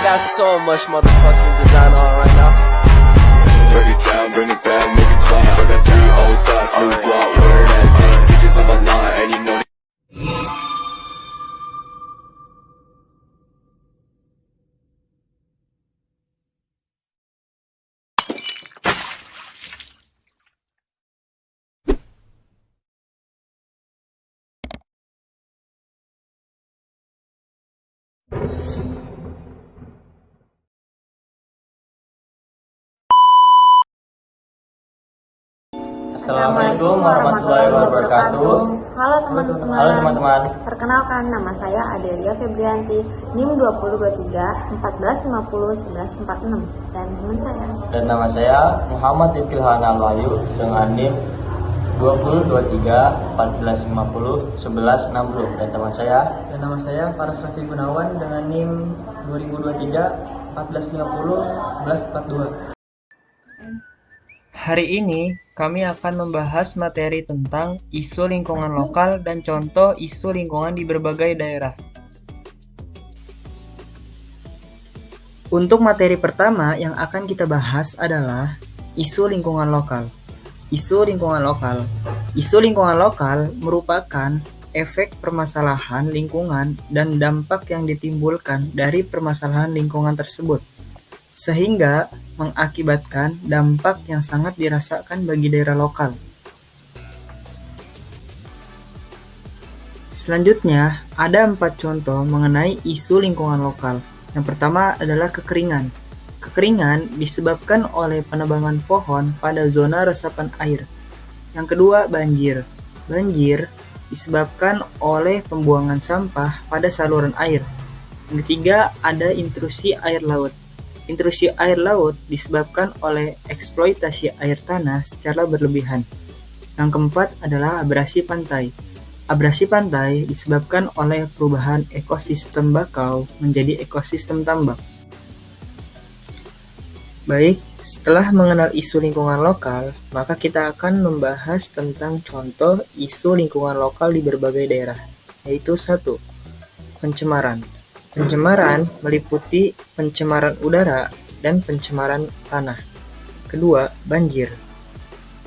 got so much motherfucking design on right now. Break it down, bring it back, make it clap. I got 3 old thoughts, new guap, where that thing. Bitches on my line, and you know that. Assalamualaikum warahmatullahi wabarakatuh. Halo teman-teman. Halo teman-teman. Perkenalkan, nama saya Adelia Febrianti, NIM 2023 1450 1146, dan teman saya. Dan nama saya Muhammad Ilham Alwayu dengan NIM 2023 1450 1160, dan teman saya. Dan nama saya Faras Raffi Gunawan dengan NIM 2023 1450 1142. Hari ini kami akan membahas materi tentang isu lingkungan lokal dan contoh isu lingkungan di berbagai daerah. Untuk materi pertama yang akan kita bahas adalah isu lingkungan lokal. Isu lingkungan lokal. Isu lingkungan lokal merupakan efek permasalahan lingkungan dan dampak yang ditimbulkan dari permasalahan lingkungan tersebut, sehingga mengakibatkan dampak yang sangat dirasakan bagi daerah lokal. Selanjutnya, ada 4 contoh mengenai isu lingkungan lokal. Yang pertama adalah kekeringan. Kekeringan disebabkan oleh penebangan pohon pada zona resapan air. Yang kedua, banjir. Banjir disebabkan oleh pembuangan sampah pada saluran air. Yang ketiga, ada intrusi air laut. Intrusi air laut disebabkan oleh eksploitasi air tanah secara berlebihan. Yang keempat adalah abrasi pantai. Abrasi pantai disebabkan oleh perubahan ekosistem bakau menjadi ekosistem tambak. Baik, setelah mengenal isu lingkungan lokal, maka kita akan membahas tentang contoh isu lingkungan lokal di berbagai daerah, yaitu 1. Pencemaran. Pencemaran meliputi pencemaran udara dan pencemaran tanah. Kedua, banjir.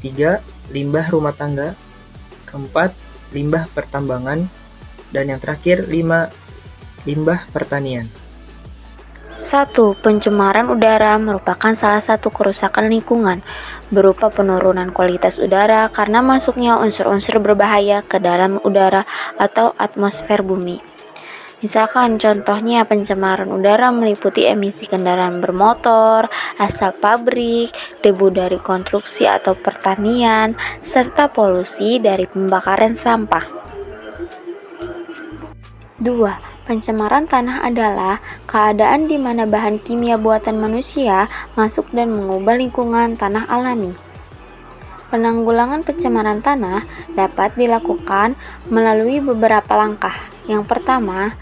3. Limbah rumah tangga. Keempat, limbah pertambangan. Dan yang terakhir, 5. Limbah pertanian. 1. Pencemaran udara merupakan salah satu kerusakan lingkungan berupa penurunan kualitas udara karena masuknya unsur-unsur berbahaya ke dalam udara atau atmosfer bumi. Misalkan contohnya pencemaran udara meliputi emisi kendaraan bermotor, asap pabrik, debu dari konstruksi atau pertanian, serta polusi dari pembakaran sampah. 2. Pencemaran tanah adalah keadaan di mana bahan kimia buatan manusia masuk dan mengubah lingkungan tanah alami. Penanggulangan pencemaran tanah dapat dilakukan melalui beberapa langkah. Yang pertama,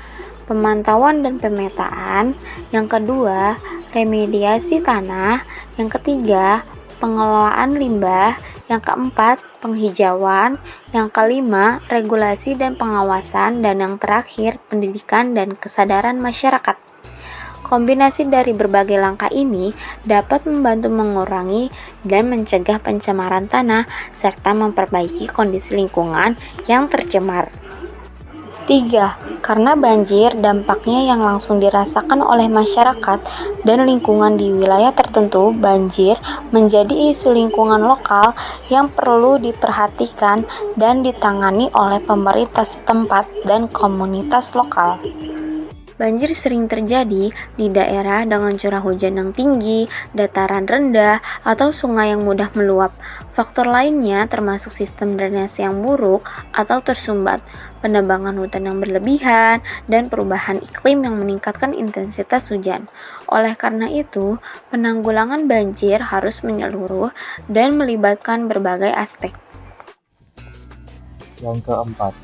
pemantauan dan pemetaan. Yang kedua, remediasi tanah. Yang ketiga, pengelolaan limbah. Yang keempat, penghijauan. Yang kelima, regulasi dan pengawasan. Dan yang terakhir, pendidikan dan kesadaran masyarakat. Kombinasi dari berbagai langkah ini dapat membantu mengurangi dan mencegah pencemaran tanah serta memperbaiki kondisi lingkungan yang tercemar. 3. Karena banjir dampaknya yang langsung dirasakan oleh masyarakat dan lingkungan di wilayah tertentu, banjir menjadi isu lingkungan lokal yang perlu diperhatikan dan ditangani oleh pemerintah setempat dan komunitas lokal. Banjir sering terjadi di daerah dengan curah hujan yang tinggi, dataran rendah, atau sungai yang mudah meluap. Faktor lainnya termasuk sistem drainase yang buruk atau tersumbat, penebangan hutan yang berlebihan, dan perubahan iklim yang meningkatkan intensitas hujan. Oleh karena itu, penanggulangan banjir harus menyeluruh dan melibatkan berbagai aspek. Yang keempat,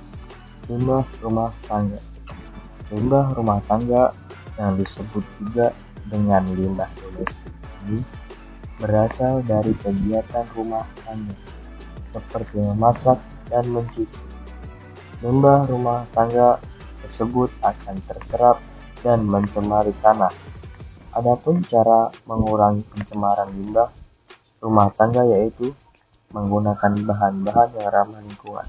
limbah rumah tangga. Limbah rumah tangga yang disebut juga dengan limbah domestik ini berasal dari kegiatan rumah tangga seperti memasak dan mencuci. Limbah rumah tangga tersebut akan terserap dan mencemari tanah Adapun cara mengurangi pencemaran limbah rumah tangga yaitu menggunakan bahan-bahan yang ramah lingkungan.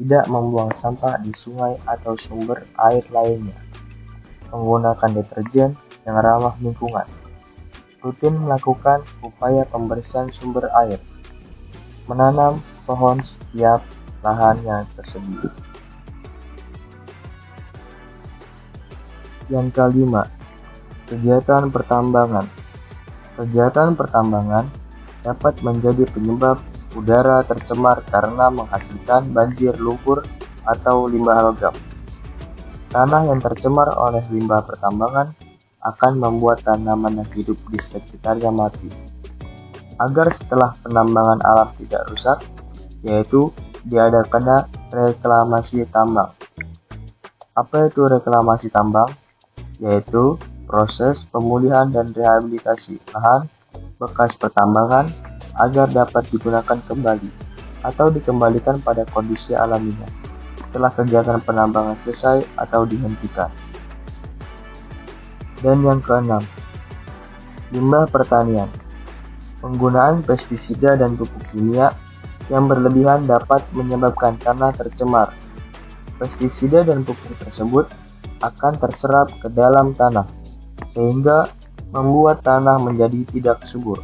Tidak membuang sampah di sungai atau sumber air lainnya. Menggunakan deterjen yang ramah lingkungan. Rutin melakukan upaya pembersihan sumber air. Menanam pohon setiap lahan yang tersedia. Yang kelima, kegiatan pertambangan. Kegiatan pertambangan dapat menjadi penyebab udara tercemar karena menghasilkan banjir lumpur atau limbah logam. Tanah yang tercemar oleh limbah pertambangan akan membuat tanaman yang hidup di sekitarnya mati. Agar setelah penambangan alam tidak rusak, yaitu diadakannya reklamasi tambang. Apa itu reklamasi tambang? Yaitu proses pemulihan dan rehabilitasi lahan bekas pertambangan agar dapat digunakan kembali atau dikembalikan pada kondisi alaminya setelah kegiatan penambangan selesai atau dihentikan. Dan yang keenam, limbah pertanian. Penggunaan pestisida dan pupuk kimia yang berlebihan dapat menyebabkan tanah tercemar. Pestisida dan pupuk tersebut akan terserap ke dalam tanah, sehingga membuat tanah menjadi tidak subur.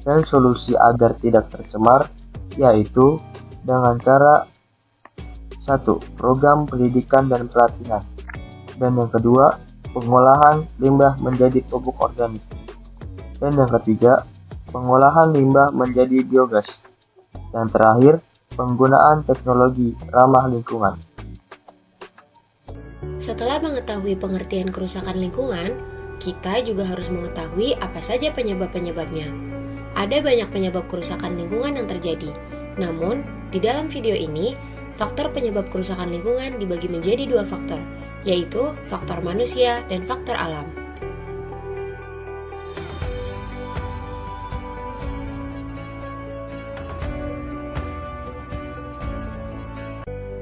Dan solusi agar tidak tercemar yaitu dengan cara 1. Program pendidikan dan pelatihan. Dan yang kedua, pengolahan limbah menjadi pupuk organik. Dan yang ketiga, pengolahan limbah menjadi biogas. Yang terakhir, penggunaan teknologi ramah lingkungan. Setelah mengetahui pengertian kerusakan lingkungan, kita juga harus mengetahui apa saja penyebab-penyebabnya. Ada banyak penyebab kerusakan lingkungan yang terjadi. Namun, di dalam video ini, faktor penyebab kerusakan lingkungan dibagi menjadi 2 faktor, yaitu faktor manusia dan faktor alam.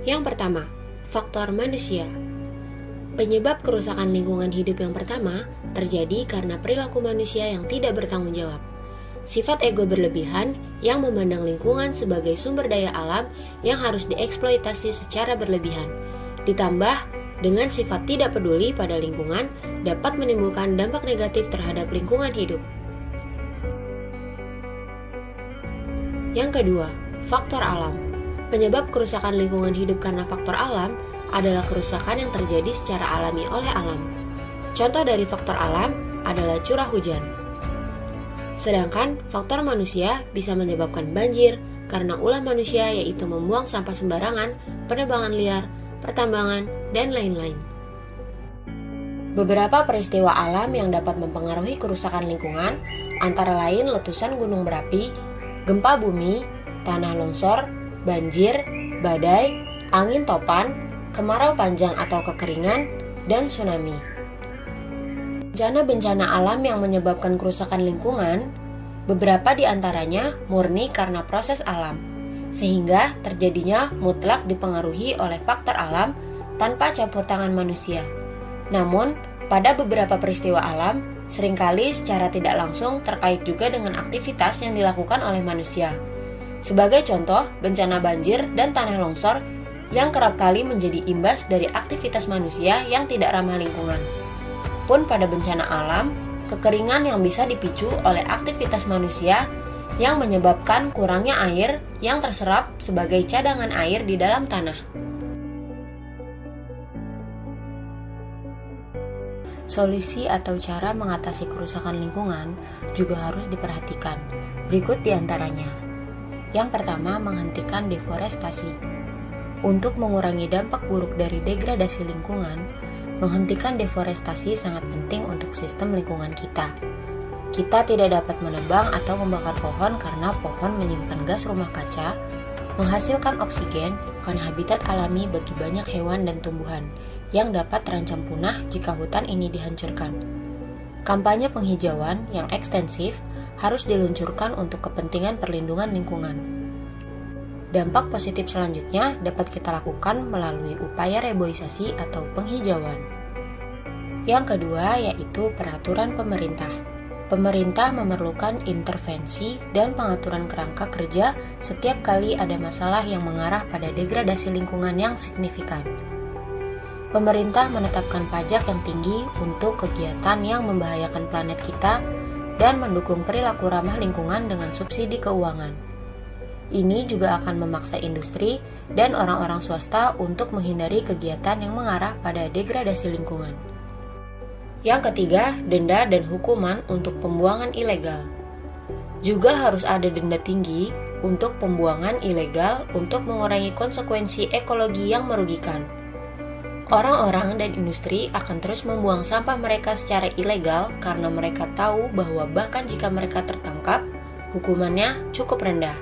Yang pertama, faktor manusia. Penyebab kerusakan lingkungan hidup yang pertama terjadi karena perilaku manusia yang tidak bertanggung jawab. Sifat ego berlebihan yang memandang lingkungan sebagai sumber daya alam yang harus dieksploitasi secara berlebihan. Ditambah dengan sifat tidak peduli pada lingkungan dapat menimbulkan dampak negatif terhadap lingkungan hidup. Yang kedua, faktor alam. Penyebab kerusakan lingkungan hidup karena faktor alam adalah kerusakan yang terjadi secara alami oleh alam. Contoh dari faktor alam adalah curah hujan. Sedangkan faktor manusia bisa menyebabkan banjir karena ulah manusia yaitu membuang sampah sembarangan, penebangan liar, pertambangan, dan lain-lain. Beberapa peristiwa alam yang dapat mempengaruhi kerusakan lingkungan antara lain letusan gunung berapi, gempa bumi, tanah longsor, banjir, badai, angin topan, kemarau panjang atau kekeringan, dan tsunami. Bencana-bencana alam yang menyebabkan kerusakan lingkungan, beberapa di antaranya murni karena proses alam, sehingga terjadinya mutlak dipengaruhi oleh faktor alam tanpa campur tangan manusia. Namun, pada beberapa peristiwa alam, seringkali secara tidak langsung terkait juga dengan aktivitas yang dilakukan oleh manusia. Sebagai contoh, bencana banjir dan tanah longsor yang kerap kali menjadi imbas dari aktivitas manusia yang tidak ramah lingkungan. Pun pada bencana alam, kekeringan yang bisa dipicu oleh aktivitas manusia yang menyebabkan kurangnya air yang terserap sebagai cadangan air di dalam tanah. Solusi atau cara mengatasi kerusakan lingkungan juga harus diperhatikan. Berikut diantaranya. Yang pertama, menghentikan deforestasi. Untuk mengurangi dampak buruk dari degradasi lingkungan, menghentikan deforestasi sangat penting untuk sistem lingkungan kita. Kita tidak dapat menebang atau membakar pohon karena pohon menyimpan gas rumah kaca, menghasilkan oksigen, bukan habitat alami bagi banyak hewan dan tumbuhan yang dapat terancam punah jika hutan ini dihancurkan. Kampanye penghijauan yang ekstensif harus diluncurkan untuk kepentingan perlindungan lingkungan. Dampak positif selanjutnya dapat kita lakukan melalui upaya reboisasi atau penghijauan. Yang kedua yaitu peraturan pemerintah. Pemerintah memerlukan intervensi dan pengaturan kerangka kerja setiap kali ada masalah yang mengarah pada degradasi lingkungan yang signifikan. Pemerintah menetapkan pajak yang tinggi untuk kegiatan yang membahayakan planet kita dan mendukung perilaku ramah lingkungan dengan subsidi keuangan. Ini juga akan memaksa industri dan orang-orang swasta untuk menghindari kegiatan yang mengarah pada degradasi lingkungan. Yang ketiga, denda dan hukuman untuk pembuangan ilegal. Juga harus ada denda tinggi untuk pembuangan ilegal untuk mengurangi konsekuensi ekologi yang merugikan. Orang-orang dan industri akan terus membuang sampah mereka secara ilegal karena mereka tahu bahwa bahkan jika mereka tertangkap, hukumannya cukup rendah.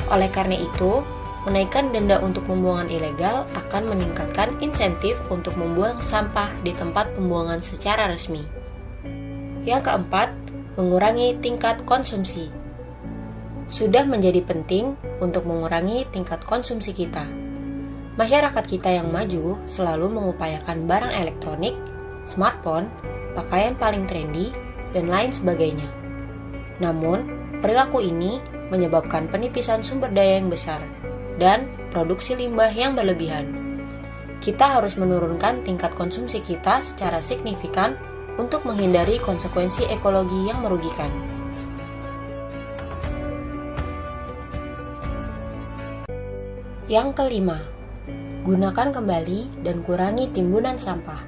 Oleh karena itu, menaikkan denda untuk pembuangan ilegal akan meningkatkan insentif untuk membuang sampah di tempat pembuangan secara resmi. Yang keempat, mengurangi tingkat konsumsi. Sudah menjadi penting untuk mengurangi tingkat konsumsi kita. Masyarakat kita yang maju selalu mengupayakan barang elektronik, smartphone, pakaian paling trendy, dan lain sebagainya. Namun, perilaku ini menyebabkan penipisan sumber daya yang besar dan produksi limbah yang berlebihan. Kita harus menurunkan tingkat konsumsi kita secara signifikan untuk menghindari konsekuensi ekologi yang merugikan. Yang kelima, gunakan kembali dan kurangi timbunan sampah.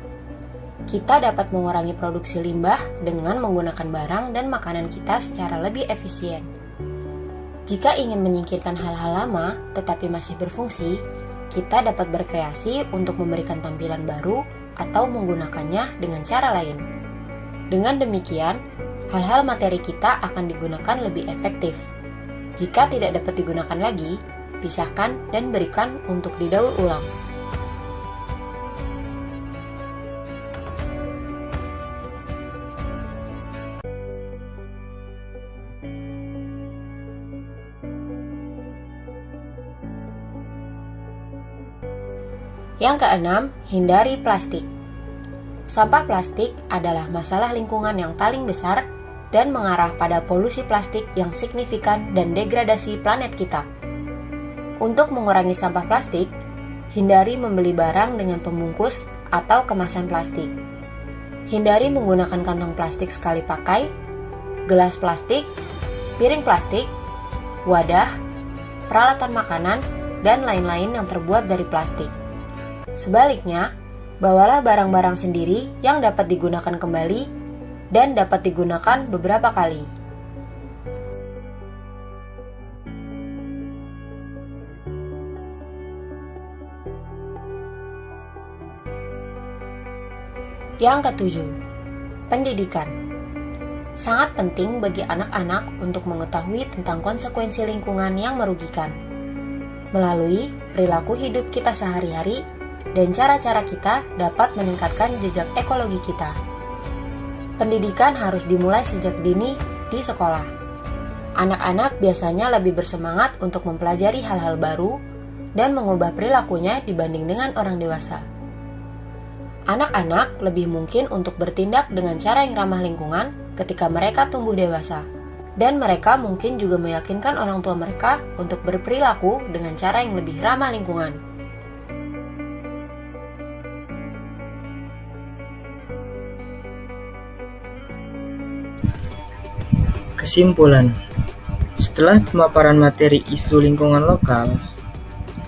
Kita dapat mengurangi produksi limbah dengan menggunakan barang dan makanan kita secara lebih efisien. Jika ingin menyingkirkan hal-hal lama tetapi masih berfungsi, kita dapat berkreasi untuk memberikan tampilan baru atau menggunakannya dengan cara lain. Dengan demikian, hal-hal materi kita akan digunakan lebih efektif. Jika tidak dapat digunakan lagi, pisahkan dan berikan untuk didaur ulang. Yang keenam, hindari plastik. Sampah plastik adalah masalah lingkungan yang paling besar dan mengarah pada polusi plastik yang signifikan dan degradasi planet kita. Untuk mengurangi sampah plastik, hindari membeli barang dengan pembungkus atau kemasan plastik. Hindari menggunakan kantong plastik sekali pakai, gelas plastik, piring plastik, wadah, peralatan makanan, dan lain-lain yang terbuat dari plastik. Sebaliknya, bawalah barang-barang sendiri yang dapat digunakan kembali dan dapat digunakan beberapa kali. Yang ketujuh, pendidikan. Sangat penting bagi anak-anak untuk mengetahui tentang konsekuensi lingkungan yang merugikan. Melalui perilaku hidup kita sehari-hari, dan cara-cara kita dapat meningkatkan jejak ekologi kita. Pendidikan harus dimulai sejak dini di sekolah. Anak-anak biasanya lebih bersemangat untuk mempelajari hal-hal baru dan mengubah perilakunya dibanding dengan orang dewasa. Anak-anak lebih mungkin untuk bertindak dengan cara yang ramah lingkungan ketika mereka tumbuh dewasa, dan mereka mungkin juga meyakinkan orang tua mereka untuk berperilaku dengan cara yang lebih ramah lingkungan. Kesimpulan, setelah pemaparan materi isu lingkungan lokal,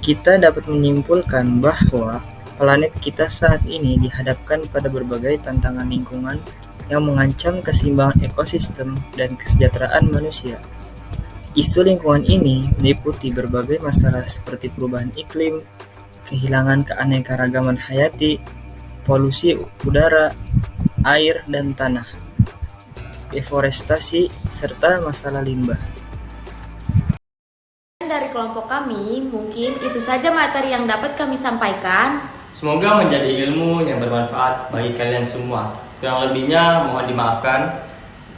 kita dapat menyimpulkan bahwa planet kita saat ini dihadapkan pada berbagai tantangan lingkungan yang mengancam keseimbangan ekosistem dan kesejahteraan manusia. Isu lingkungan ini meliputi berbagai masalah seperti perubahan iklim, kehilangan keanekaragaman hayati, polusi udara, air dan tanah, deforestasi, serta masalah limbah. Dari kelompok kami, mungkin itu saja materi yang dapat kami sampaikan. Semoga menjadi ilmu yang bermanfaat bagi kalian semua. Kurang lebihnya mohon dimaafkan.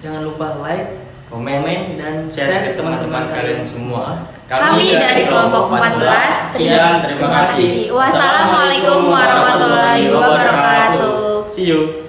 Jangan lupa like, komen, dan share ke teman-teman kalian semua. Kami dari kelompok 14. Terima kasih. Wassalamualaikum warahmatullahi wabarakatuh. See you.